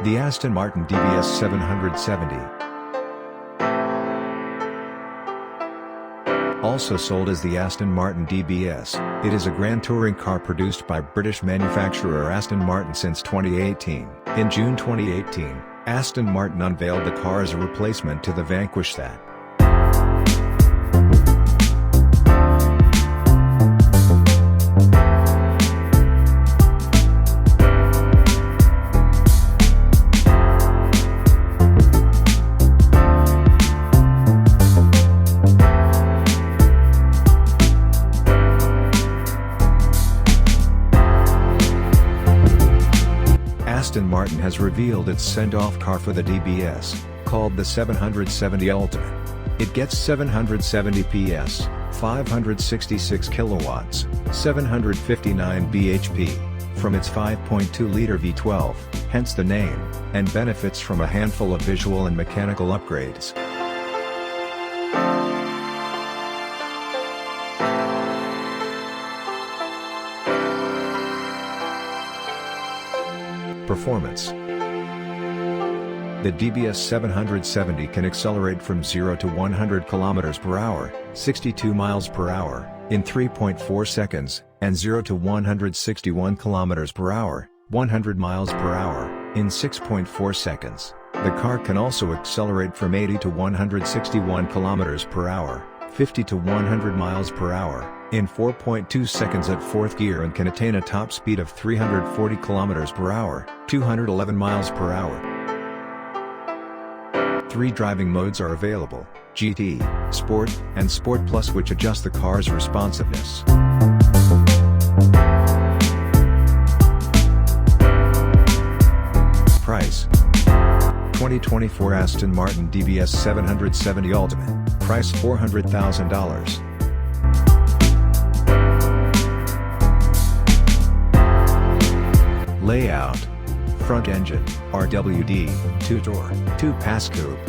The Aston Martin DBS 770. Also sold as the Aston Martin DBS, it is a grand touring car produced by British manufacturer Aston Martin since 2018. In June 2018, Aston Martin unveiled the car as a replacement to the Vanquish that. Aston Martin has revealed its send-off car for the DBS, called the 770 Ultimate. It gets 770 PS, 566 kilowatts, 759 bhp, from its 5.2-liter V12, hence the name, and benefits from a handful of visual and mechanical upgrades. Performance. The DBS 770 can accelerate from 0 to 100 km per hour, 62 miles per hour, in 3.4 seconds, and 0 to 161 km per hour, 100 miles per hour, in 6.4 seconds. The car can also accelerate from 80 to 161 km per hour, 50 to 100 miles per hour, in 4.2 seconds at 4th gear, and can attain a top speed of 340 km per hour, 211 miles per hour. 3 driving modes are available: GT, Sport, and Sport Plus, which adjust the car's responsiveness. Price: 2024 Aston Martin DBS 770 Ultimate, price $400,000. Layout: front engine, RWD, 2-door, 2-pass coupe.